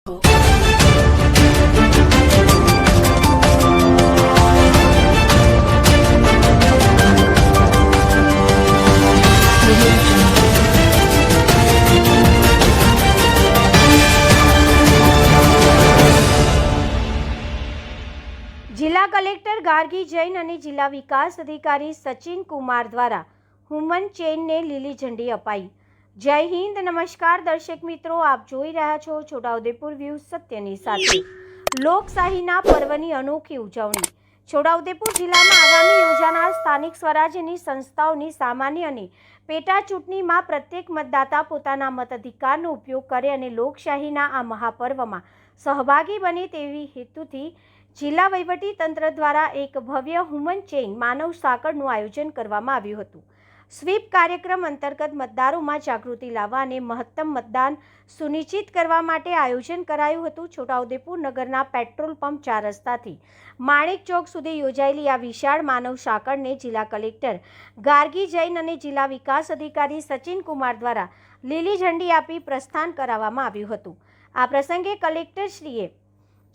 જિલ્લા કલેક્ટર ગાર્ગી જૈન અને જિલ્લા વિકાસ અધિકારી સચિન કુમાર દ્વારા હ્યુમન ચેઇનને લીલી ઝંડી અપાઈ। જય હિન્દ, નમસ્કાર દર્શક મિત્રો, આપ જોઈ રહ્યા છો છોટાઉદેપુર વ્યૂઝ સત્યની સાથે। લોકશાહીના પર્વની અનોખી ઉજવણી। છોટાઉદેપુર જિલ્લામાં આગામી યોજાનાર સ્થાનિક સ્વરાજ્યની સંસ્થાઓની સામાન્ય અને પેટા ચૂંટણીમાં પ્રત્યેક મતદાતા પોતાના મતાધિકારનો ઉપયોગ કરે અને લોકશાહીના આ મહાપર્વમાં સહભાગી બને તેવી હેતુથી જિલ્લા વહીવટી તંત્ર દ્વારા એક ભવ્ય હ્યુમન ચેઇન માનવ સાંકળનું આયોજન કરવામાં આવ્યું હતું। સ્વીપ કાર્યક્રમ અંતર્ગત મતદારોમાં જાગૃતિ લાવવા અને મહત્તમ મતદાન સુનિશ્ચિત કરવા માટે આયોજન કરાયું હતું। છોટાઉદેપુર નગરના પેટ્રોલ પંપ 4 રસ્તાથી માણેક ચોક સુધી યોજાયેલી આ વિશાળ માનવ સાંકળને જિલ્લા કલેક્ટર ગાર્ગી જૈન અને જિલ્લા વિકાસ અધિકારી સચિન કુમાર દ્વારા લીલી ઝંડી આપી પ્રસ્થાન કરાવવામાં આવ્યું હતું। આ પ્રસંગે કલેક્ટરશ્રીએ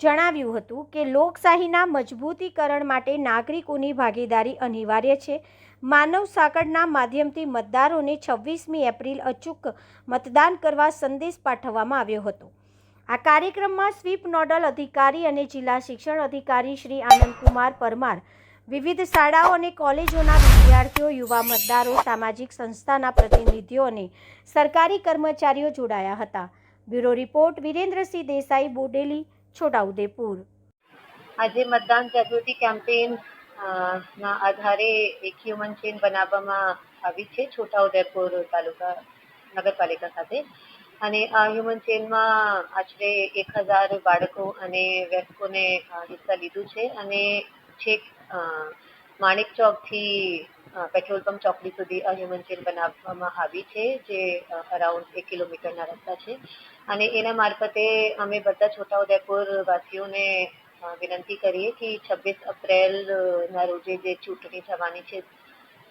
જણાવ્યું હતું કે લોકશાહીના મજબૂતીકરણ માટે નાગરિકોની ભાગીદારી અનિવાર્ય છે। માનવ સાંકળના માધ્યમથી મતદારોને 26મી એપ્રિલ અચૂક મતદાન કરવા સંદેશ પાઠવવામાં આવ્યો હતો। આ કાર્યક્રમમાં સ્વીપ નોડલ અધિકારી અને જિલ્લા શિક્ષણ અધિકારી શ્રી આનંદકુમાર પરમાર, વિવિધ શાળાઓ અને કોલેજોના વિદ્યાર્થીઓ, યુવા મતદારો, સામાજિક સંસ્થાના પ્રતિનિધિઓ અને સરકારી કર્મચારીઓ જોડાયા હતા। Bureau report Virendrasinh Desai, Bodeli, Chhotaudepur. આજે મતદાન જાગૃતિ કેમ્પેન ના આધારે એક હ્યુમન ચેઇન બનાવવામાં આવી છે છોટાઉદેપુર તાલુકા નગરપાલિકા સાથે, અને આ હ્યુમન ચેઇનમાં આશરે 1000 બાળકો અને વયસ્કોને હિસ્સા લીધું છે, અને છેક માણેક ચોકથી પેટ્રોલ પંપ ચોકડી સુધી આ હ્યુમન ચેઇન બનાવવામાં આવી છે, જે અરાઉન્ડ 1 કિલોમીટરના રસ્તા છે। અને એના મારફતે અમે બધા છોટાઉદેપુર વાસીઓને વિનંતી કરીએ કે 26 એપ્રિલના રોજે જે ચૂંટણી થવાની છે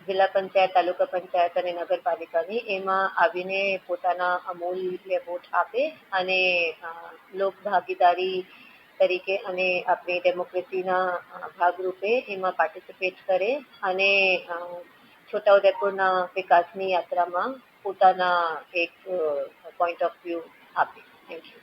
જિલ્લા પંચાયત, તાલુકા પંચાયત અને નગરપાલિકાની, એમાં આવીને પોતાના અમૂલ્ય વોટ આપે અને લોક ભાગીદારી તરીકે અને આપણી ડેમોક્રેસીના ભાગરૂપે એમાં પાર્ટિસિપેટ કરે અને છોટાઉદેપુરના વિકાસની યાત્રામાં પોતાના એક પોઈન્ટ ઓફ વ્યૂ આપે। Thank you.